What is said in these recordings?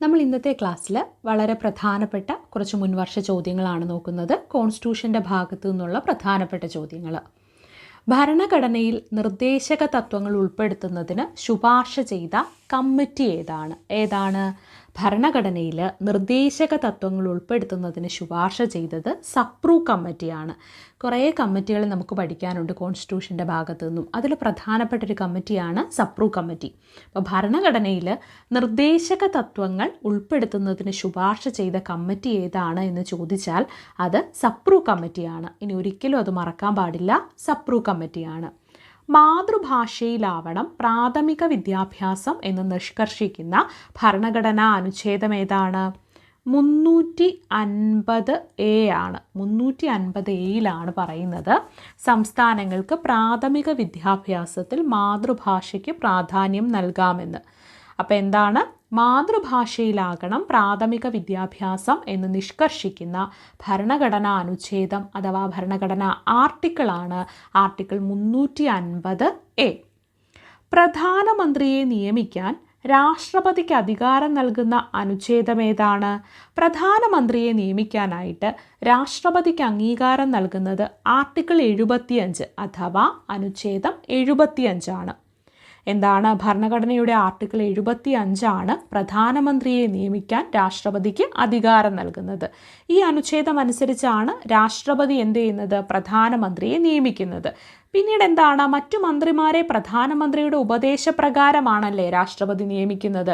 നമ്മൾ ഇന്നത്തെ ക്ലാസ്സിൽ വളരെ പ്രധാനപ്പെട്ട കുറച്ച് മുൻവർഷ ചോദ്യങ്ങളാണ് നോക്കുന്നത്. കോൺസ്റ്റിറ്റ്യൂഷൻ്റെ ഭാഗത്തു നിന്നുള്ള പ്രധാനപ്പെട്ട ചോദ്യങ്ങൾ. ഭരണഘടനയിൽ നിർദ്ദേശക തത്വങ്ങൾ ഉൾപ്പെടുത്തുന്നതിന് ശുപാർശ ചെയ്ത കമ്മിറ്റി ഏതാണ്? ഭരണഘടനയിൽ നിർദ്ദേശക തത്വങ്ങൾ ഉൾപ്പെടുത്തുന്നതിന് ശുപാർശ ചെയ്തത് സപ്രൂ കമ്മിറ്റിയാണ്. കുറേ കമ്മിറ്റികൾ നമുക്ക് പഠിക്കാനുണ്ട് കോൺസ്റ്റിറ്റ്യൂഷൻ്റെ ഭാഗത്തു നിന്നും. അതിൽ പ്രധാനപ്പെട്ടൊരു കമ്മിറ്റിയാണ് സപ്രൂ കമ്മിറ്റി. അപ്പോൾ ഭരണഘടനയിൽ നിർദ്ദേശക തത്വങ്ങൾ ഉൾപ്പെടുത്തുന്നതിന് ശുപാർശ ചെയ്ത കമ്മിറ്റി ഏതാണ് എന്ന് ചോദിച്ചാൽ അത് സപ്രൂ കമ്മിറ്റിയാണ്. ഇനി ഒരിക്കലും അത് മറക്കാൻ പാടില്ല, സപ്രൂ കമ്മിറ്റിയാണ്. മാതൃഭാഷയിലാവണം പ്രാഥമിക വിദ്യാഭ്യാസം എന്ന് നിഷ്കർഷിക്കുന്ന ഭരണഘടനാ അനുച്ഛേദം ഏതാണ്? 350A ആണ്. 350Aയിലാണ് പറയുന്നത് സംസ്ഥാനങ്ങൾക്ക് പ്രാഥമിക വിദ്യാഭ്യാസത്തിൽ മാതൃഭാഷയ്ക്ക് പ്രാധാന്യം നൽകാമെന്ന്. അപ്പോൾ എന്താണ്? മാതൃഭാഷയിലാകണം പ്രാഥമിക വിദ്യാഭ്യാസം എന്ന് നിഷ്കർഷിക്കുന്ന ഭരണഘടനാ അനുച്ഛേദം അഥവാ ഭരണഘടനാ ആർട്ടിക്കിളാണ് ആർട്ടിക്കിൾ 350A. പ്രധാനമന്ത്രിയെ നിയമിക്കാൻ രാഷ്ട്രപതിക്ക് അധികാരം നൽകുന്ന അനുച്ഛേദം ഏതാണ്? പ്രധാനമന്ത്രിയെ നിയമിക്കാനായിട്ട് രാഷ്ട്രപതിക്ക് അംഗീകാരം നൽകുന്നത് ആർട്ടിക്കിൾ 75 അഥവാ അനുച്ഛേദം 75 എന്താണ്? ഭരണഘടനയുടെ ആർട്ടിക്കിൾ 75 പ്രധാനമന്ത്രിയെ നിയമിക്കാൻ രാഷ്ട്രപതിക്ക് അധികാരം നൽകുന്നത്. ഈ അനുച്ഛേദം അനുസരിച്ചാണ് രാഷ്ട്രപതി എന്ത് ചെയ്യുന്നത്? പ്രധാനമന്ത്രിയെ നിയമിക്കുന്നത്. പിന്നീട് എന്താണ്? മറ്റു മന്ത്രിമാരെ പ്രധാനമന്ത്രിയുടെ ഉപദേശപ്രകാരമാണല്ലേ രാഷ്ട്രപതി നിയമിക്കുന്നത്.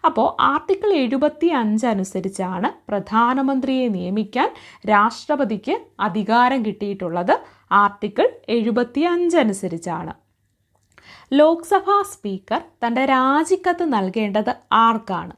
അപ്പോൾ ആർട്ടിക്കിൾ 75 അനുസരിച്ചാണ് പ്രധാനമന്ത്രിയെ നിയമിക്കാൻ രാഷ്ട്രപതിക്ക് അധികാരം കിട്ടിയിട്ടുള്ളത്. ആർട്ടിക്കിൾ 75 അനുസരിച്ചാണ്. ലോക്സഭാ സ്പീക്കർ തൻ്റെ രാജിക്കത്ത് നൽകേണ്ടത് ആർക്കാണ്?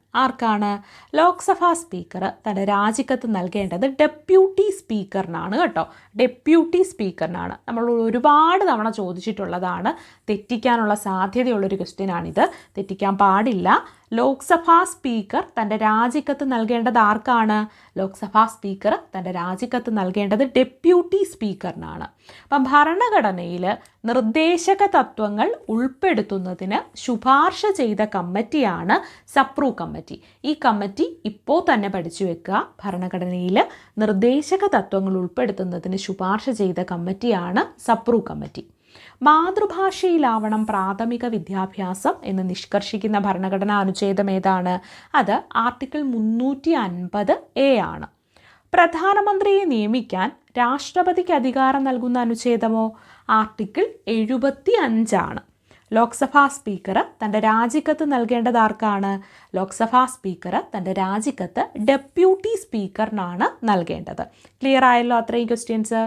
ലോക്സഭാ സ്പീക്കർ തൻ്റെ രാജിക്കത്ത് നൽകേണ്ടത് ഡെപ്യൂട്ടി സ്പീക്കറിനാണ് കേട്ടോ. ഡെപ്യൂട്ടി സ്പീക്കറിനാണ്. നമ്മൾ ഒരുപാട് തവണ ചോദിച്ചിട്ടുള്ളതാണ്. തെറ്റിക്കാനുള്ള സാധ്യതയുള്ളൊരു ക്വസ്റ്റ്യനാണിത്. തെറ്റിക്കാൻ പാടില്ല. ലോക്സഭാ സ്പീക്കർ തൻ്റെ രാജിക്കത്ത് നൽകേണ്ടത് ആർക്കാണ്? ലോക്സഭാ സ്പീക്കർ തൻ്റെ രാജിക്കത്ത് നൽകേണ്ടത് ഡെപ്യൂട്ടി സ്പീക്കറിനാണ്. അപ്പം ഭരണഘടനയിൽ നിർദ്ദേശക തത്വങ്ങൾ ഉൾപ്പെടുത്തുന്നതിന് ശുപാർശ ചെയ്ത കമ്മിറ്റിയാണ് സപ്രൂ കമ്മിറ്റി. ഈ കമ്മിറ്റി ഇപ്പോൾ തന്നെ പഠിച്ചു വെക്കുക. ഭരണഘടനയിൽ നിർദ്ദേശക തത്വങ്ങൾ ഉൾപ്പെടുത്തുന്നതിന് ശുപാർശ ചെയ്ത കമ്മിറ്റിയാണ് സപ്രൂ കമ്മിറ്റി. മാതൃഭാഷയിലാവണം പ്രാഥമിക വിദ്യാഭ്യാസം എന്ന് നിഷ്കർഷിക്കുന്ന ഭരണഘടനാ അനുച്ഛേദം ഏതാണ്? അത് ആർട്ടിക്കിൾ 350A ആണ്. പ്രധാനമന്ത്രിയെ നിയമിക്കാൻ രാഷ്ട്രപതിക്ക് അധികാരം നൽകുന്ന അനുച്ഛേദമോ? ആർട്ടിക്കിൾ 75 ലോക്സഭാ സ്പീക്കർ തൻ്റെ രാജിക്കത്ത് നൽകേണ്ടത് ആർക്കാണ്? ലോക്സഭാ സ്പീക്കർ തൻ്റെ രാജിക്കത്ത് ഡെപ്യൂട്ടി സ്പീക്കറിനാണ് നൽകേണ്ടത്. ക്ലിയർ ആയല്ലോ അത്രയും ക്വസ്റ്റ്യൻസ്?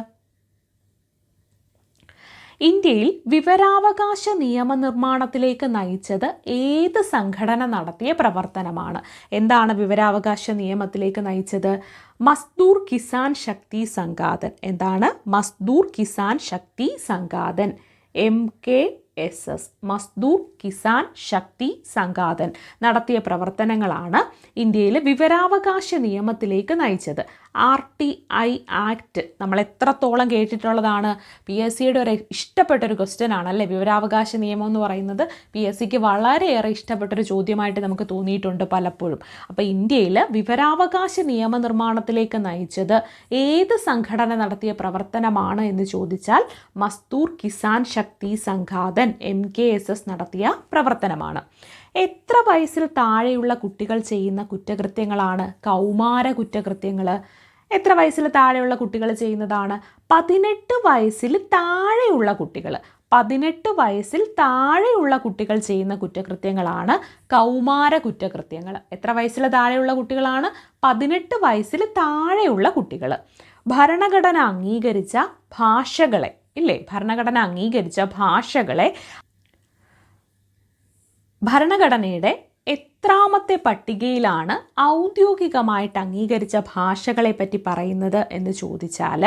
ഇന്ത്യയിൽ വിവരാവകാശ നിയമനിർമ്മാണത്തിലേക്ക് നയിച്ചത് ഏത് സംഘടന നടത്തിയ പ്രവർത്തനമാണ്? എന്താണ് വിവരാവകാശ നിയമത്തിലേക്ക് നയിച്ചത്? മസ്ദൂർ കിസാൻ ശക്തി സംഘാതൻ. എന്താണ്? മസ്ദൂർ കിസാൻ ശക്തി സംഘാതൻ, MKSS, മസ്ദൂർ കിസാൻ ശക്തി സംഘാതൻ നടത്തിയ പ്രവർത്തനങ്ങളാണ് ഇന്ത്യയിൽ വിവരാവകാശ നിയമത്തിലേക്ക് നയിച്ചത്. RTI ആക്ട് നമ്മൾ എത്രത്തോളം കേട്ടിട്ടുള്ളതാണ്? PSCയുടെ ഒരു ഇഷ്ടപ്പെട്ടൊരു ക്വസ്റ്റ്യൻ ആണല്ലേ വിവരാവകാശ നിയമം എന്ന് പറയുന്നത്. PSCക്ക് വളരെയേറെ ഇഷ്ടപ്പെട്ടൊരു ചോദ്യമായിട്ട് നമുക്ക് തോന്നിയിട്ടുണ്ട് പലപ്പോഴും. അപ്പോൾ ഇന്ത്യയിൽ വിവരാവകാശ നിയമനിർമ്മാണത്തിലേക്ക് നയിച്ചത് ഏത് സംഘടന നടത്തിയ പ്രവർത്തനമാണ് എന്ന് ചോദിച്ചാൽ മസ്ദൂർ കിസാൻ ശക്തി സംഘാതൻ, MKSS നടത്തിയ പ്രവർത്തനമാണ്. എത്ര വയസ്സിൽ താഴെയുള്ള കുട്ടികൾ ചെയ്യുന്ന കുറ്റകൃത്യങ്ങളാണ് കൗമാര കുറ്റകൃത്യങ്ങൾ? എത്ര വയസ്സിൽ താഴെയുള്ള കുട്ടികൾ ചെയ്യുന്നതാണ്? 18 വയസ്സിൽ താഴെയുള്ള കുട്ടികൾ. 18 വയസ്സിൽ താഴെയുള്ള കുട്ടികൾ ചെയ്യുന്ന കുറ്റകൃത്യങ്ങളാണ് കൗമാര കുറ്റകൃത്യങ്ങൾ. എത്ര വയസ്സിൽ താഴെയുള്ള കുട്ടികളാണ്? 18 വയസ്സിൽ താഴെയുള്ള കുട്ടികൾ. ഭരണഘടന അംഗീകരിച്ച ഭാഷകളെ ഭരണഘടന അംഗീകരിച്ച ഭാഷകളെ ഭരണഘടനയുടെ എത്രാമത്തെ പട്ടികയിലാണ് ഔദ്യോഗികമായിട്ട് അംഗീകരിച്ച ഭാഷകളെ പറ്റി പറയുന്നത് എന്ന് ചോദിച്ചാൽ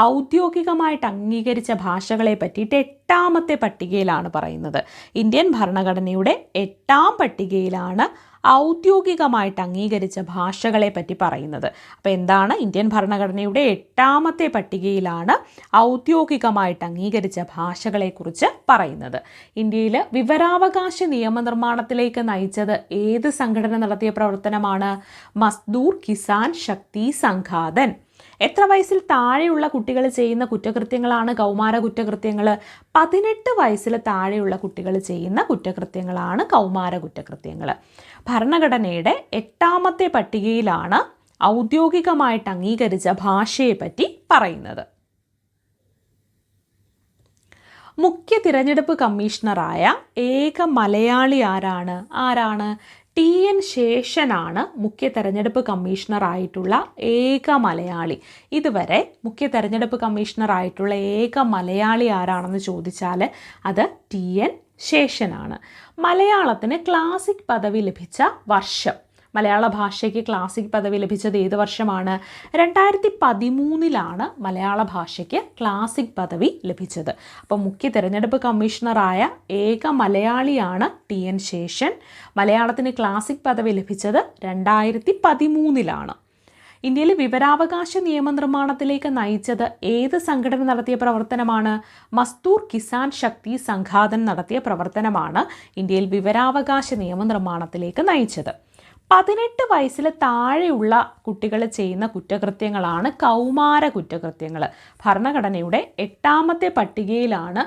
ഔദ്യോഗികമായിട്ട് അംഗീകരിച്ച ഭാഷകളെ പറ്റിയിട്ട് 8ാമത്തെ പട്ടികയിലാണ് പറയുന്നത്. ഇന്ത്യൻ ഭരണഘടനയുടെ 8ാം പട്ടികയിലാണ് ഔദ്യോഗികമായിട്ട് അംഗീകരിച്ച ഭാഷകളെ പറ്റി പറയുന്നത്. അപ്പോൾ എന്താണ്? ഇന്ത്യൻ ഭരണഘടനയുടെ 8ാമത്തെ പട്ടികയിലാണ് ഔദ്യോഗികമായിട്ട് അംഗീകരിച്ച ഭാഷകളെക്കുറിച്ച് പറയുന്നത്. ഇന്ത്യയിൽ വിവരാവകാശ നിയമനിർമ്മാണത്തിലേക്ക് നയിച്ചത് ഏത് സംഘടന നടത്തിയ പ്രവർത്തനമാണ്? മസ്ദൂർ കിസാൻ ശക്തി സംഘാതൻ. എത്ര വയസ്സിൽ താഴെയുള്ള കുട്ടികൾ ചെയ്യുന്ന കുറ്റകൃത്യങ്ങളാണ് കൗമാര കുറ്റകൃത്യങ്ങൾ? 18 വയസ്സിൽ താഴെയുള്ള കുട്ടികൾ ചെയ്യുന്ന കുറ്റകൃത്യങ്ങളാണ് കൗമാര കുറ്റകൃത്യങ്ങൾ. ഭരണഘടനയുടെ 8ാമത്തെ പട്ടികയിലാണ് ഔദ്യോഗികമായിട്ട് അംഗീകരിച്ച ഭാഷയെ പറ്റി പറയുന്നത്. മുഖ്യ തിരഞ്ഞെടുപ്പ് കമ്മീഷണറായ ഏക മലയാളി ആരാണ്? TN ശേഷനാണ് മുഖ്യ തെരഞ്ഞെടുപ്പ് കമ്മീഷണറായിട്ടുള്ള ഏക മലയാളി. ഇതുവരെ മുഖ്യ തെരഞ്ഞെടുപ്പ് കമ്മീഷണറായിട്ടുള്ള ഏക മലയാളി ആരാണെന്ന് ചോദിച്ചാൽ അത് TN ശേഷനാണ്. മലയാളത്തിന് ക്ലാസിക് പദവി ലഭിച്ച വർഷം, മലയാള ഭാഷയ്ക്ക് ക്ലാസിക് പദവി ലഭിച്ചത് ഏത് വർഷമാണ്? 2013 മലയാള ഭാഷയ്ക്ക് ക്ലാസിക് പദവി ലഭിച്ചത്. അപ്പോൾ മുഖ്യ തെരഞ്ഞെടുപ്പ് കമ്മീഷണറായ ഏക മലയാളിയാണ് TN ശേഷൻ. മലയാളത്തിന് ക്ലാസിക് പദവി ലഭിച്ചത് 2013. ഇന്ത്യയിൽ വിവരാവകാശ നിയമനിർമ്മാണത്തിലേക്ക് നയിച്ചത് ഏത് സംഘടന നടത്തിയ പ്രവർത്തനമാണ്? മസ്ദൂർ കിസാൻ ശക്തി സംഘാതൻ നടത്തിയ പ്രവർത്തനമാണ് ഇന്ത്യയിൽ വിവരാവകാശ നിയമനിർമ്മാണത്തിലേക്ക് നയിച്ചത്. 18 വയസ്സിൽ താഴെയുള്ള കുട്ടികൾ ചെയ്യുന്ന കുറ്റകൃത്യങ്ങളാണ് കൗമാര കുറ്റകൃത്യങ്ങൾ. ഭരണഘടനയുടെ 8ാമത്തെ പട്ടികയിലാണ്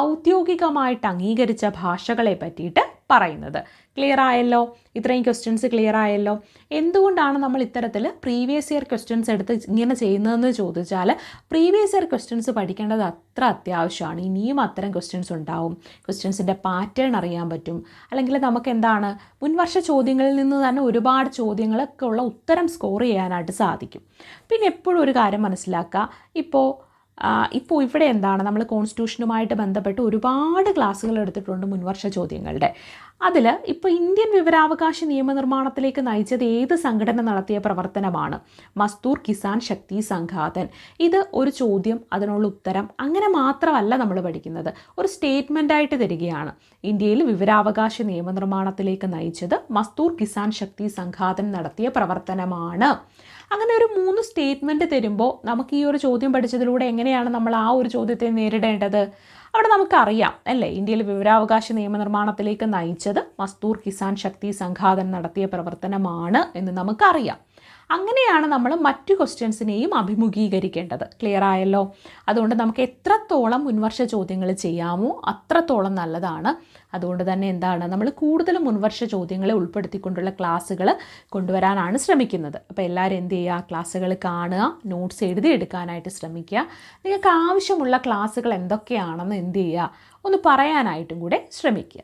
ഔദ്യോഗികമായിട്ട് അംഗീകരിച്ച ഭാഷകളെ പറ്റിയിട്ട് പറയുന്നത്. ക്ലിയർ ആയല്ലോ? ഇത്രയും ക്വസ്റ്റ്യൻസ് ക്ലിയർ ആയല്ലോ? എന്തുകൊണ്ടാണ് നമ്മൾ ഇത്തരത്തിൽ പ്രീവിയസ് ഇയർ ക്വസ്റ്റ്യൻസ് എടുത്ത് ഇങ്ങനെ ചെയ്യുന്നതെന്ന് ചോദിച്ചാൽ, പ്രീവിയസ് ഇയർ ക്വസ്റ്റ്യൻസ് പഠിക്കേണ്ടത് അത്ര അത്യാവശ്യമാണ്. ഇനിയും അത്തരം ക്വസ്റ്റ്യൻസ് ഉണ്ടാവും. ക്വസ്റ്റ്യൻസിൻ്റെ പാറ്റേൺ അറിയാൻ പറ്റും. അല്ലെങ്കിൽ നമുക്ക് എന്താണ്, മുൻവർഷ ചോദ്യങ്ങളിൽ നിന്ന് തന്നെ ഒരുപാട് ചോദ്യങ്ങളൊക്കെ ഉള്ള ഉത്തരം സ്കോർ ചെയ്യാനായിട്ട് സാധിക്കും. പിന്നെ എപ്പോഴും ഒരു കാര്യം മനസ്സിലാക്കുക, ഇപ്പോൾ ഇവിടെ എന്താണ്, നമ്മൾ കോൺസ്റ്റിറ്റ്യൂഷനുമായിട്ട് ബന്ധപ്പെട്ട് ഒരുപാട് ക്ലാസ്സുകൾ എടുത്തിട്ടുണ്ട് മുൻവർഷ ചോദ്യങ്ങളുടെ. അതിൽ ഇപ്പോൾ ഇന്ത്യൻ വിവരാവകാശ നിയമനിർമ്മാണത്തിലേക്ക് നയിച്ചത് ഏത് സംഘടന നടത്തിയ പ്രവർത്തനമാണ്? മസ്ദൂർ കിസാൻ ശക്തി സംഘാതൻ. ഇത് ഒരു ചോദ്യം, അതിനുള്ള ഉത്തരം, അങ്ങനെ മാത്രമല്ല നമ്മൾ പഠിക്കുന്നത്, ഒരു സ്റ്റേറ്റ്മെൻ്റായിട്ട് തരികയാണ്. ഇന്ത്യയിൽ വിവരാവകാശ നിയമനിർമ്മാണത്തിലേക്ക് നയിച്ചത് മസ്ദൂർ കിസാൻ ശക്തി സംഘാതൻ നടത്തിയ പ്രവർത്തനമാണ്. അങ്ങനെ ഒരു 3 സ്റ്റേറ്റ്മെൻറ്റ് തരുമ്പോൾ നമുക്ക് ഈ ഒരു ചോദ്യം പഠിച്ചതിലൂടെ എങ്ങനെയാണ് നമ്മൾ ആ ഒരു ചോദ്യത്തെ നേരിടേണ്ടത്? അവിടെ നമുക്കറിയാം അല്ലേ, ഇന്ത്യയിൽ വിവരാവകാശ നിയമനിർമ്മാണത്തിലേക്ക് നയിച്ചത് മസ്ദൂർ കിസാൻ ശക്തി സംഘാതൻ നടത്തിയ പ്രവർത്തനമാണ് എന്ന് നമുക്കറിയാം. അങ്ങനെയാണ് നമ്മൾ മറ്റു ക്വസ്റ്റ്യൻസിനെയും അഭിമുഖീകരിക്കേണ്ടത്. ക്ലിയർ ആയല്ലോ? അതുകൊണ്ട് നമുക്ക് എത്രത്തോളം മുൻവർഷ ചോദ്യങ്ങൾ ചെയ്യാമോ അത്രത്തോളം നല്ലതാണ്. അതുകൊണ്ട് തന്നെ എന്താണ്, നമ്മൾ കൂടുതലും മുൻവർഷ ചോദ്യങ്ങളെ ഉൾപ്പെടുത്തിക്കൊണ്ടുള്ള ക്ലാസ്സുകൾ കൊണ്ടുവരാനാണ് ശ്രമിക്കുന്നത്. അപ്പോൾ എല്ലാവരും എന്ത് ചെയ്യുക, ക്ലാസ്സുകൾ കാണുക, നോട്ട്സ് എഴുതിയെടുക്കാനായിട്ട് ശ്രമിക്കുക. നിങ്ങൾക്ക് ആവശ്യമുള്ള ക്ലാസ്സുകൾ എന്തൊക്കെയാണെന്ന് എന്ത് ചെയ്യുക, ഒന്ന് പറയാനായിട്ടും കൂടെ ശ്രമിക്കുക.